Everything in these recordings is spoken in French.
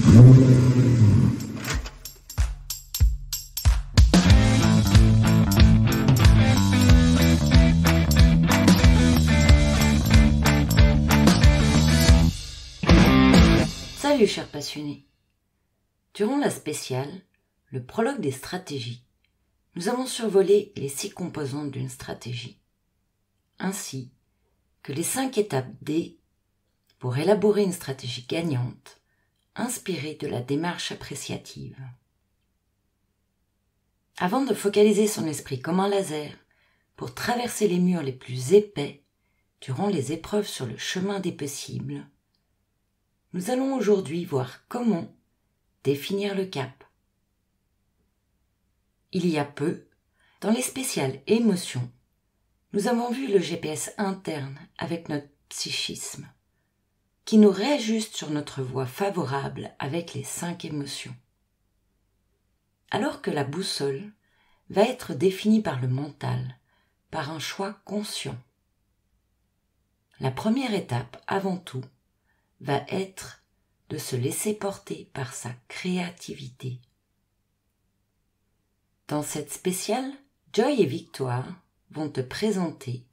Salut chers passionnés. Durant la spéciale, le prologue des stratégies, nous avons survolé les 6 composantes d'une stratégie, ainsi que les 5 étapes D pour élaborer une stratégie gagnante, inspirée de la démarche appréciative. Avant de focaliser son esprit comme un laser pour traverser les murs les plus épais durant les épreuves sur le chemin des possibles, nous allons aujourd'hui voir comment définir le cap. Il y a peu, dans les spéciales émotions, nous avons vu le GPS interne avec notre psychisme, qui nous réajuste sur notre voie favorable avec les 5 émotions. Alors que la boussole va être définie par le mental, par un choix conscient. La première étape, avant tout, va être de se laisser porter par sa créativité. Dans cette spéciale, Joy et Victoire vont te présenter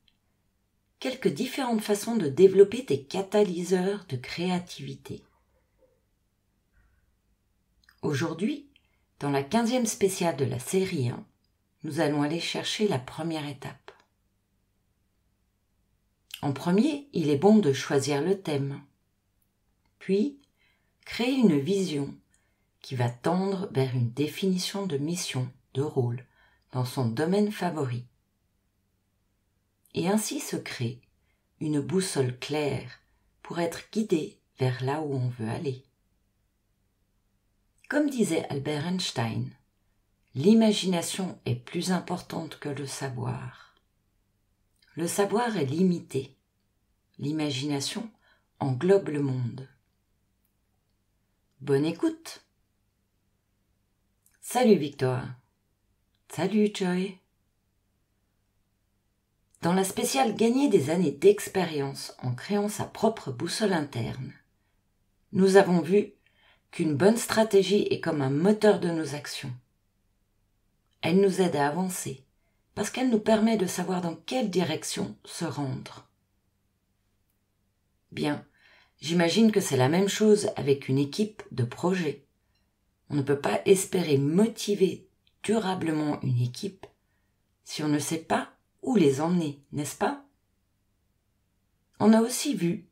quelques différentes façons de développer tes catalyseurs de créativité. Aujourd'hui, dans la 15e spéciale de la série 1, nous allons aller chercher la première étape. En premier, il est bon de choisir le thème. Puis, créer une vision qui va tendre vers une définition de mission, de rôle, dans son domaine favori. Et ainsi se crée une boussole claire pour être guidé vers là où on veut aller. Comme disait Albert Einstein, l'imagination est plus importante que le savoir. Le savoir est limité. L'imagination englobe le monde. Bonne écoute. Salut Victoire. Salut Joy. Dans la spéciale Gagner des années d'expérience en créant sa propre boussole interne, nous avons vu qu'une bonne stratégie est comme un moteur de nos actions. Elle nous aide à avancer parce qu'elle nous permet de savoir dans quelle direction se rendre. Bien, j'imagine que c'est la même chose avec une équipe de projet. On ne peut pas espérer motiver durablement une équipe si on ne sait pas où les emmener, n'est-ce pas? On a aussi vu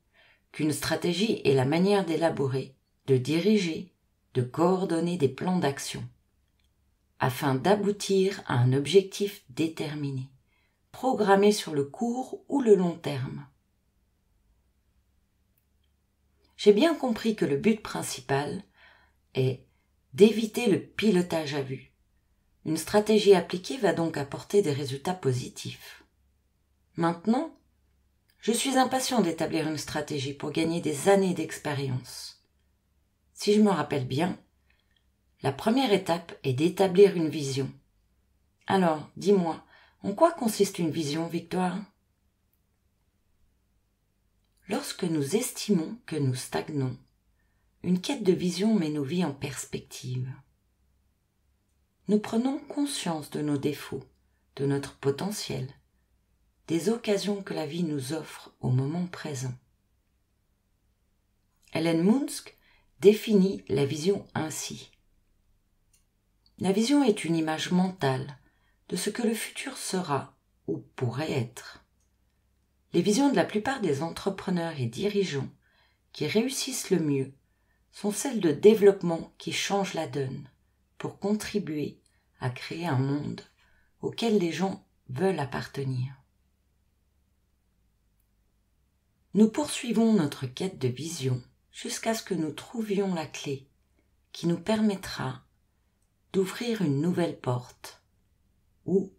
qu'une stratégie est la manière d'élaborer, de diriger, de coordonner des plans d'action, afin d'aboutir à un objectif déterminé, programmé sur le court ou le long terme. J'ai bien compris que le but principal est d'éviter le pilotage à vue. Une stratégie appliquée va donc apporter des résultats positifs. Maintenant, je suis impatient d'établir une stratégie pour gagner des années d'expérience. Si je me rappelle bien, la première étape est d'établir une vision. Alors, dis-moi, en quoi consiste une vision, Victoire? Lorsque nous estimons que nous stagnons, une quête de vision met nos vies en perspective. Nous prenons conscience de nos défauts, de notre potentiel, des occasions que la vie nous offre au moment présent. Helen Munsk définit la vision ainsi. La vision est une image mentale de ce que le futur sera ou pourrait être. Les visions de la plupart des entrepreneurs et dirigeants qui réussissent le mieux sont celles de développement qui changent la donne pour contribuer à créer un monde auquel les gens veulent appartenir. Nous poursuivons notre quête de vision jusqu'à ce que nous trouvions la clé qui nous permettra d'ouvrir une nouvelle porte ou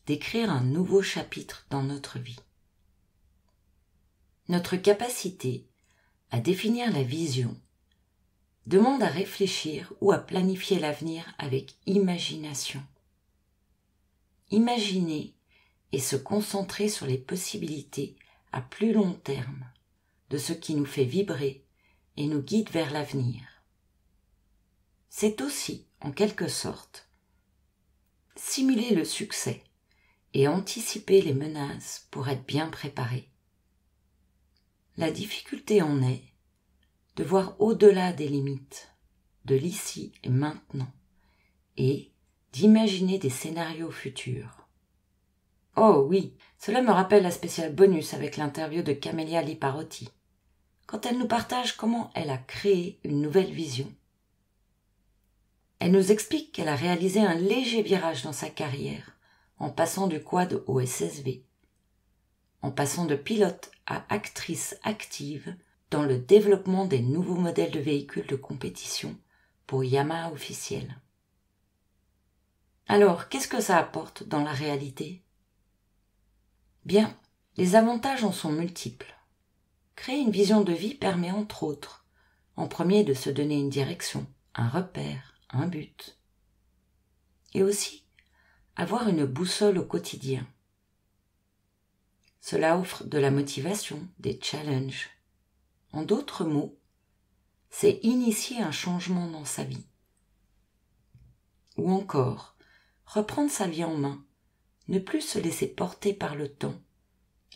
d'écrire un nouveau chapitre dans notre vie. Notre capacité à définir la vision demande à réfléchir ou à planifier l'avenir avec imagination. Imaginer et se concentrer sur les possibilités à plus long terme de ce qui nous fait vibrer et nous guide vers l'avenir. c'est aussi, en quelque sorte, simuler le succès et anticiper les menaces pour être bien préparé. La difficulté en est de voir au-delà des limites, de l'ici et maintenant, et d'imaginer des scénarios futurs. Oh oui, cela me rappelle la spéciale bonus avec l'interview de Camélia Liparotti, quand elle nous partage comment elle a créé une nouvelle vision. Elle nous explique qu'elle a réalisé un léger virage dans sa carrière, en passant du quad au SSV, en passant de pilote à actrice active dans le développement des nouveaux modèles de véhicules de compétition pour Yamaha officiel. Alors, qu'est-ce que ça apporte dans la réalité ? Bien, les avantages en sont multiples. Créer une vision de vie permet entre autres, en premier, de se donner une direction, un repère, un but. Et aussi, avoir une boussole au quotidien. Cela offre de la motivation, des challenges. En d'autres mots, c'est initier un changement dans sa vie. Ou encore, reprendre sa vie en main, ne plus se laisser porter par le temps,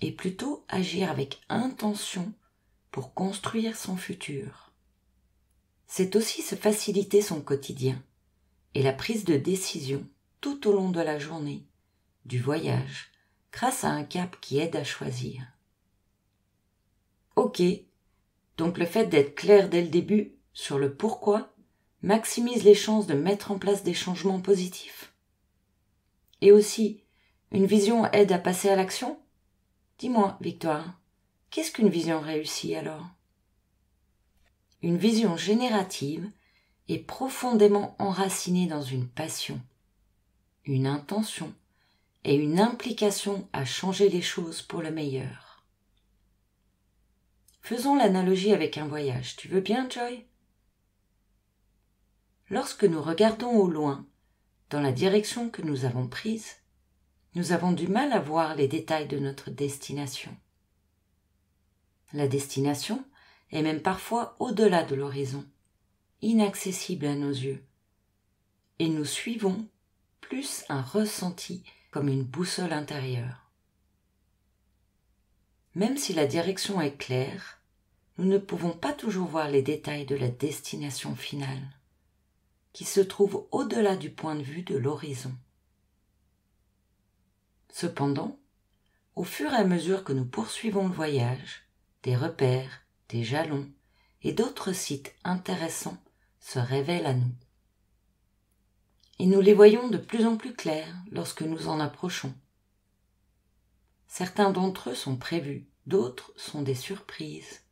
et plutôt agir avec intention pour construire son futur. C'est aussi se faciliter son quotidien et la prise de décision tout au long de la journée, du voyage, grâce à un cap qui aide à choisir. Ok, donc le fait d'être clair dès le début sur le pourquoi maximise les chances de mettre en place des changements positifs. Et aussi, une vision aide à passer à l'action ? Dis-moi, Victoire, qu'est-ce qu'une vision réussie alors ? Une vision générative est profondément enracinée dans une passion, une intention et une implication à changer les choses pour le meilleur. Faisons l'analogie avec un voyage. Tu veux bien, Joy ? Lorsque nous regardons au loin, dans la direction que nous avons prise, nous avons du mal à voir les détails de notre destination. La destination est même parfois au-delà de l'horizon, inaccessible à nos yeux, et nous suivons plus un ressenti comme une boussole intérieure. Même si la direction est claire, nous ne pouvons pas toujours voir les détails de la destination finale, qui se trouve au-delà du point de vue de l'horizon. Cependant, au fur et à mesure que nous poursuivons le voyage, des repères, des jalons et d'autres sites intéressants se révèlent à nous. Et nous les voyons de plus en plus clairs lorsque nous en approchons. Certains d'entre eux sont prévus, d'autres sont des surprises.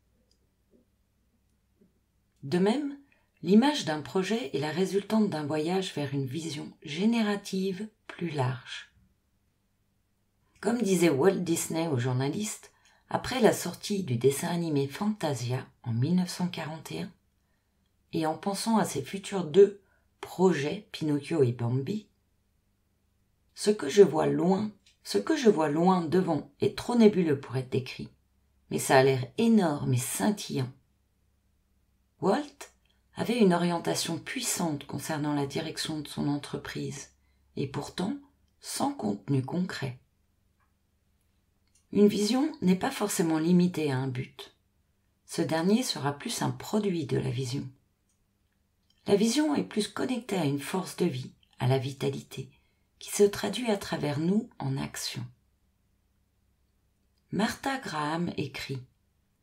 De même, l'image d'un projet est la résultante d'un voyage vers une vision générative plus large. Comme disait Walt Disney aux journalistes, après la sortie du dessin animé Fantasia en 1941, et en pensant à ses futurs deux projets, Pinocchio et Bambi, ce que je vois loin devant est trop nébuleux pour être décrit, mais ça a l'air énorme et scintillant. Walt avait une orientation puissante concernant la direction de son entreprise, et pourtant sans contenu concret. Une vision n'est pas forcément limitée à un but. Ce dernier sera plus un produit de la vision. La vision est plus connectée à une force de vie, à la vitalité, qui se traduit à travers nous en action. Martha Graham écrit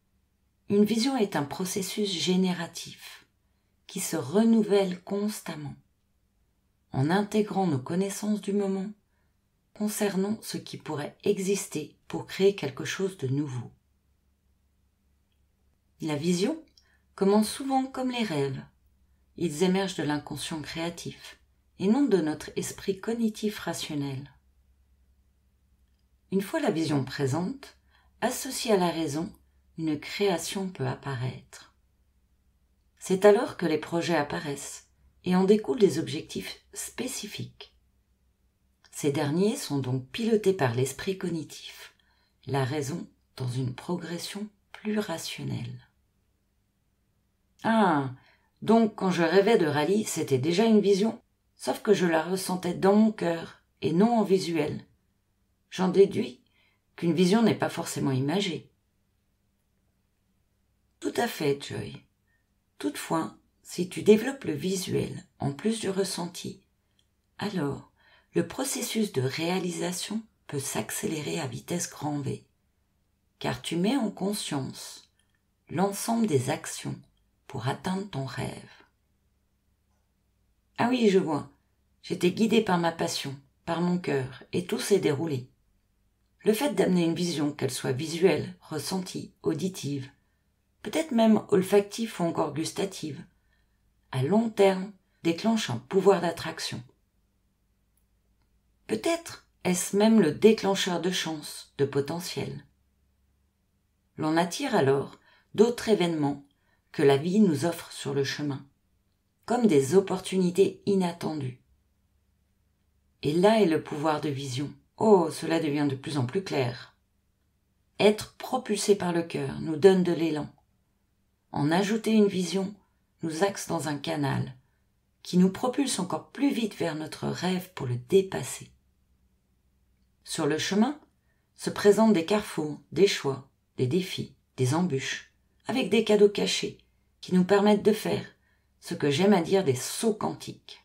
« Une vision est un processus génératif qui se renouvelle constamment, en intégrant nos connaissances du moment concernant ce qui pourrait exister pour créer quelque chose de nouveau. La vision commence souvent comme les rêves. Ils émergent de l'inconscient créatif et non de notre esprit cognitif rationnel. Une fois la vision présente, associée à la raison, une création peut apparaître. C'est alors que les projets apparaissent et en découlent des objectifs spécifiques. Ces derniers sont donc pilotés par l'esprit cognitif, la raison dans une progression plus rationnelle. Ah, Donc quand je rêvais de rallye, c'était déjà une vision, sauf que je la ressentais dans mon cœur et non en visuel. J'en déduis qu'une vision n'est pas forcément imagée. Tout à fait, Joy. Toutefois, si tu développes le visuel en plus du ressenti, alors le processus de réalisation peut s'accélérer à vitesse grand V, car tu mets en conscience l'ensemble des actions pour atteindre ton rêve. Ah oui, je vois, j'étais guidée par ma passion, par mon cœur, et tout s'est déroulé. Le fait d'amener une vision, qu'elle soit visuelle, ressentie, auditive, peut-être même olfactive ou encore gustative, à long terme, déclenche un pouvoir d'attraction. Peut-être est-ce même le déclencheur de chance, de potentiel. L'on attire alors d'autres événements que la vie nous offre sur le chemin, comme des opportunités inattendues. Et là est le pouvoir de vision. Oh, cela devient de plus en plus clair. Être propulsé par le cœur nous donne de l'élan. En ajouter une vision nous axe dans un canal qui nous propulse encore plus vite vers notre rêve pour le dépasser. Sur le chemin se présentent des carrefours, des choix, des défis, des embûches, avec des cadeaux cachés qui nous permettent de faire ce que j'aime à dire des sauts quantiques.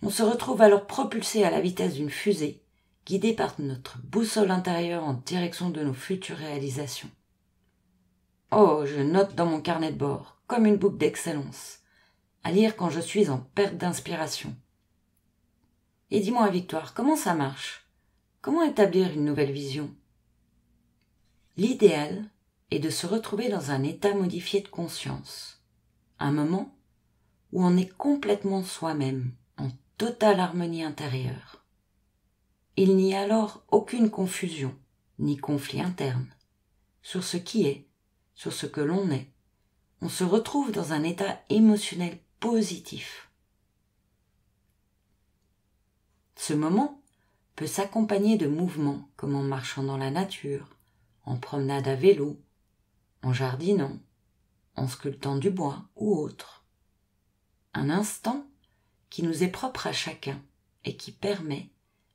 On se retrouve alors propulsé à la vitesse d'une fusée, guidé par notre boussole intérieure en direction de nos futures réalisations. Oh, je note dans mon carnet de bord, comme une boucle d'excellence, à lire quand je suis en perte d'inspiration. Et dis-moi, Victoire, comment ça marche? Comment établir une nouvelle vision? L'idéal est de se retrouver dans un état modifié de conscience, un moment où on est complètement soi-même, en totale harmonie intérieure. Il n'y a alors aucune confusion, ni conflit interne, sur ce qui est, sur ce que l'on est. On se retrouve dans un état émotionnel positif. Ce moment peut s'accompagner de mouvements comme en marchant dans la nature, en promenade à vélo, en jardinant, en sculptant du bois ou autre. Un instant qui nous est propre à chacun et qui permet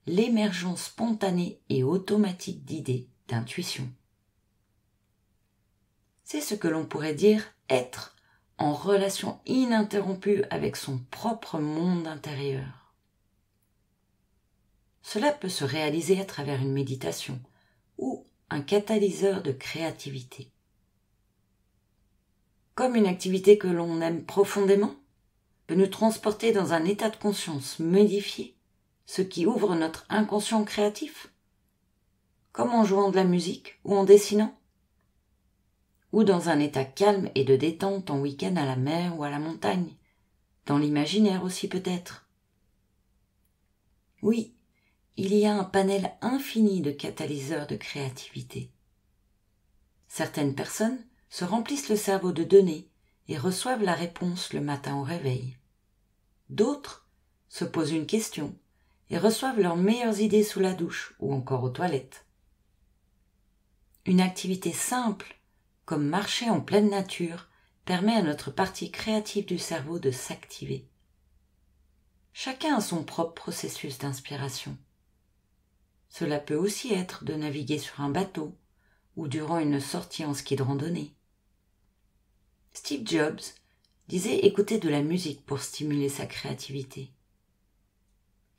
l'émergence spontanée et automatique d'idées, d'intuitions. C'est ce que l'on pourrait dire être en relation ininterrompue avec son propre monde intérieur. Cela peut se réaliser à travers une méditation ou un catalyseur de créativité. Comme une activité que l'on aime profondément, peut nous transporter dans un état de conscience modifié, ce qui ouvre notre inconscient créatif, comme en jouant de la musique ou en dessinant, ou dans un état calme et de détente en week-end à la mer ou à la montagne, dans l'imaginaire aussi peut-être. Oui, il y a un panel infini de catalyseurs de créativité. Certaines personnes se remplissent le cerveau de données et reçoivent la réponse le matin au réveil. D'autres se posent une question et reçoivent leurs meilleures idées sous la douche ou encore aux toilettes. Une activité simple, comme marcher en pleine nature, permet à notre partie créative du cerveau de s'activer. Chacun a son propre processus d'inspiration. Cela peut aussi être de naviguer sur un bateau ou durant une sortie en ski de randonnée. Steve Jobs disait écouter de la musique pour stimuler sa créativité.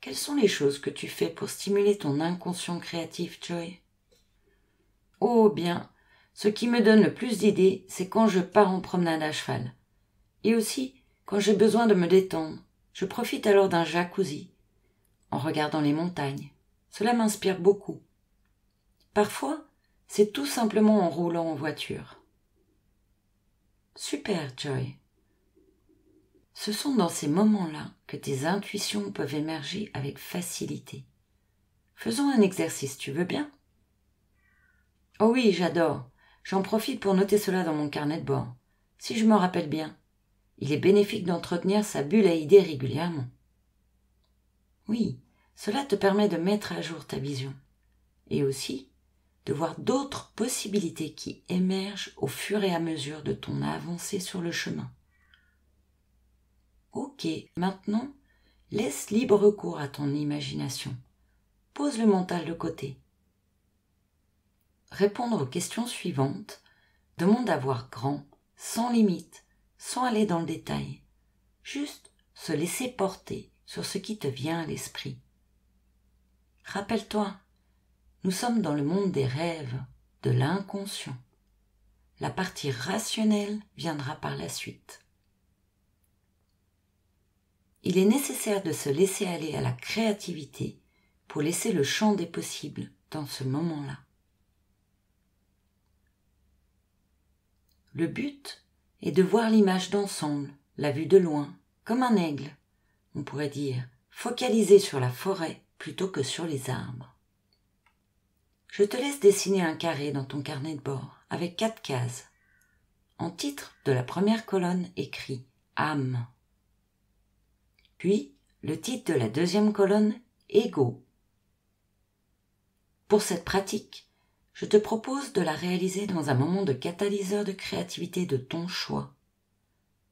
Quelles sont les choses que tu fais pour stimuler ton inconscient créatif, Joy? Oh bien, ce qui me donne le plus d'idées, c'est quand je pars en promenade à cheval. Et aussi, quand j'ai besoin de me détendre, je profite alors d'un jacuzzi, en regardant les montagnes. Cela m'inspire beaucoup. Parfois, c'est tout simplement en roulant en voiture. Super, Joy. Ce sont dans ces moments-là que tes intuitions peuvent émerger avec facilité. Faisons un exercice, tu veux bien? Oh oui, j'adore. J'en profite pour noter cela dans mon carnet de bord. Si je me rappelle bien, il est bénéfique d'entretenir sa bulle à idées régulièrement. Oui, cela te permet de mettre à jour ta vision. Et aussi, de voir d'autres possibilités qui émergent au fur et à mesure de ton avancée sur le chemin. Ok, maintenant, laisse libre cours à ton imagination. Pose le mental de côté. Répondre aux questions suivantes demande à voir grand, sans limite, sans aller dans le détail. Juste se laisser porter sur ce qui te vient à l'esprit. Rappelle-toi, nous sommes dans le monde des rêves, de l'inconscient. La partie rationnelle viendra par la suite. Il est nécessaire de se laisser aller à la créativité pour laisser le champ des possibles dans ce moment-là. Le but est de voir l'image d'ensemble, la vue de loin, comme un aigle, on pourrait dire, focalisé sur la forêt plutôt que sur les arbres. Je te laisse dessiner un carré dans ton carnet de bord avec 4 cases. En titre de la première colonne écrit « âme ». Puis, le titre de la deuxième colonne « ego ». Pour cette pratique, je te propose de la réaliser dans un moment de catalyseur de créativité de ton choix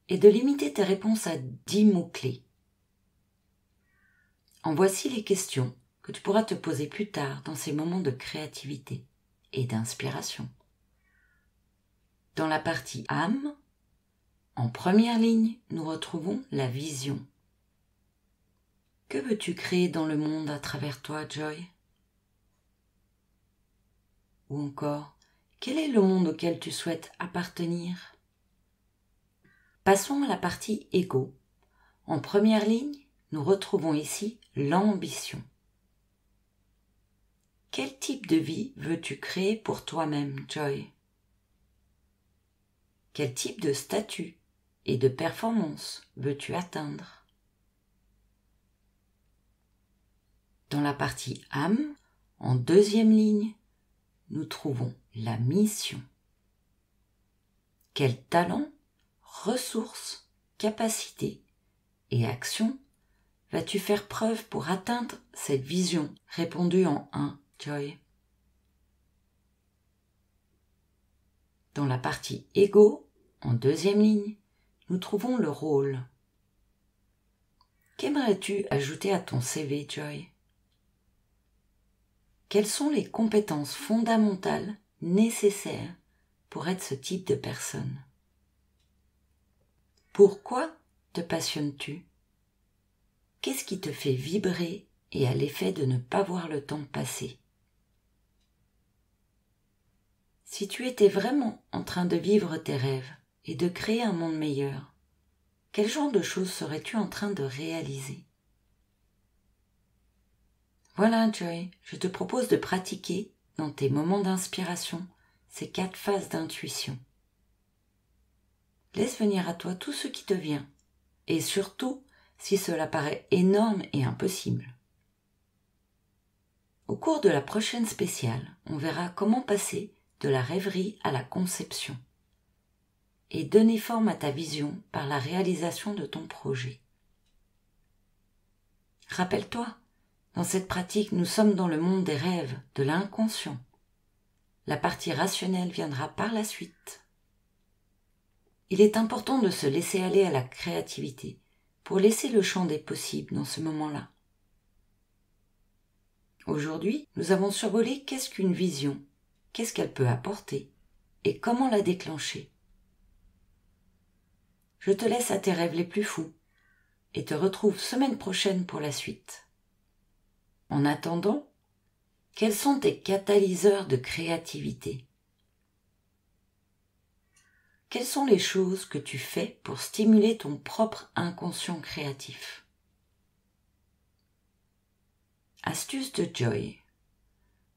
et de limiter tes réponses à 10 mots-clés. En voici les questions que tu pourras te poser plus tard dans ces moments de créativité et d'inspiration. Dans la partie âme, en première ligne, nous retrouvons la vision. Que veux-tu créer dans le monde à travers toi, Joy? Ou encore, quel est le monde auquel tu souhaites appartenir? Passons à la partie ego. En première ligne, nous retrouvons ici l'ambition. Quel type de vie veux-tu créer pour toi-même, Joy? Quel type de statut et de performance veux-tu atteindre? Dans la partie âme, en deuxième ligne, nous trouvons la mission. Quel talent, ressources, capacités et actions vas-tu faire preuve pour atteindre cette vision répondue en 1, Joy? Dans la partie ego, en deuxième ligne, nous trouvons le rôle. Qu'aimerais-tu ajouter à ton CV, Joy? Quelles sont les compétences fondamentales nécessaires pour être ce type de personne? Pourquoi te passionnes-tu? Qu'est-ce qui te fait vibrer et a l'effet de ne pas voir le temps passer? Si tu étais vraiment en train de vivre tes rêves et de créer un monde meilleur, quel genre de choses serais-tu en train de réaliser? Voilà, Joy, je te propose de pratiquer, dans tes moments d'inspiration, ces 4 phases d'intuition. Laisse venir à toi tout ce qui te vient, et surtout si cela paraît énorme et impossible. Au cours de la prochaine spéciale, on verra comment passer de la rêverie à la conception et donner forme à ta vision par la réalisation de ton projet. Rappelle-toi, dans cette pratique, nous sommes dans le monde des rêves, de l'inconscient. La partie rationnelle viendra par la suite. Il est important de se laisser aller à la créativité pour laisser le champ des possibles dans ce moment-là. Aujourd'hui, nous avons survolé qu'est-ce qu'une vision, qu'est-ce qu'elle peut apporter et comment la déclencher. Je te laisse à tes rêves les plus fous et te retrouve semaine prochaine pour la suite. En attendant, quels sont tes catalyseurs de créativité? Quelles sont les choses que tu fais pour stimuler ton propre inconscient créatif? Astuce de Joy.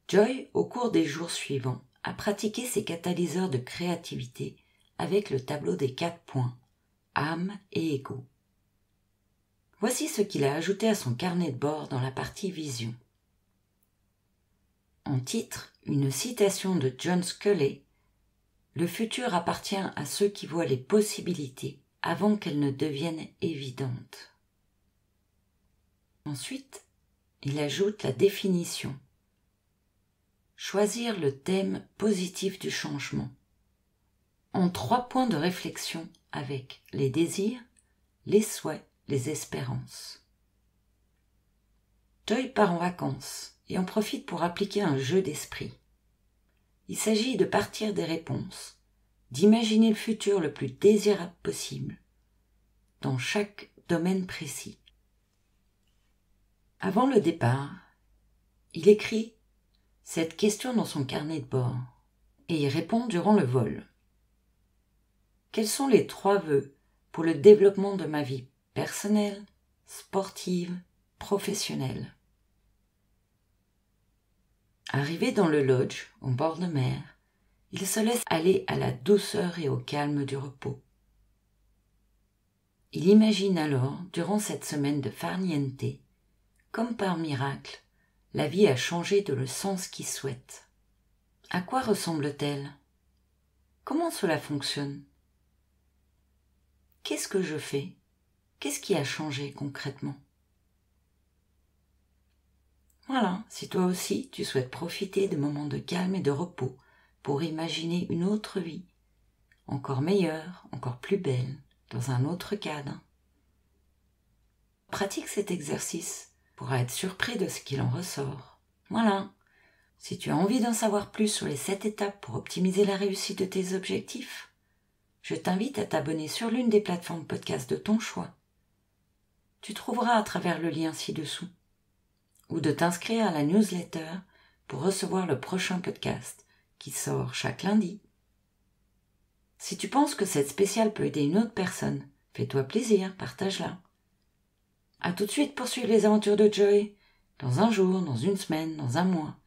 Joy, au cours des jours suivants, a pratiqué ses catalyseurs de créativité avec le tableau des 4 points, âme et ego. Voici ce qu'il a ajouté à son carnet de bord dans la partie vision. En titre, une citation de John Sculley. Le futur appartient à ceux qui voient les possibilités avant qu'elles ne deviennent évidentes. Ensuite, il ajoute la définition. choisir le thème positif du changement en 3 points de réflexion avec les désirs, les souhaits, les espérances. Joy part en vacances et en profite pour appliquer un jeu d'esprit. Il s'agit de partir des réponses, d'imaginer le futur le plus désirable possible, dans chaque domaine précis. Avant le départ, il écrit cette question dans son carnet de bord et y répond durant le vol. Quels sont les 3 vœux pour le développement de ma vie personnelle, sportive, professionnelle? Arrivé dans le lodge, au bord de mer, il se laisse aller à la douceur et au calme du repos. Il imagine alors, durant cette semaine de farniente, comme par miracle, la vie a changé de le sens qu'il souhaite. À quoi ressemble-t-elle? Comment cela fonctionne? Qu'est-ce que je fais? Qu'est-ce qui a changé concrètement? Voilà, si toi aussi tu souhaites profiter de moments de calme et de repos pour imaginer une autre vie, encore meilleure, encore plus belle, dans un autre cadre. Pratique cet exercice pour être surpris de ce qu'il en ressort. Voilà, si tu as envie d'en savoir plus sur les 7 étapes pour optimiser la réussite de tes objectifs, je t'invite à t'abonner sur l'une des plateformes podcast de ton choix. Tu trouveras à travers le lien ci-dessous, ou de t'inscrire à la newsletter pour recevoir le prochain podcast qui sort chaque lundi. Si tu penses que cette spéciale peut aider une autre personne, fais-toi plaisir, partage-la. À tout de suite pour suivre les aventures de Joy, dans un jour, dans une semaine, dans un mois,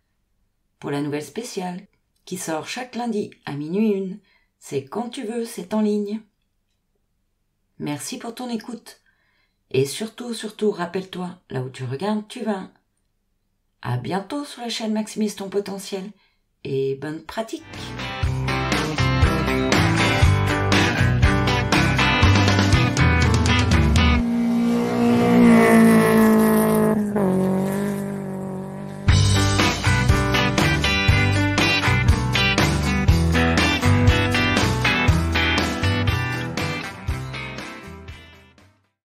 pour la nouvelle spéciale qui sort chaque lundi à minuit 1. C'est quand tu veux, c'est en ligne. Merci pour ton écoute. Et surtout, rappelle-toi, là où tu regardes, tu vas. À bientôt sur la chaîne Maximise ton potentiel et bonne pratique.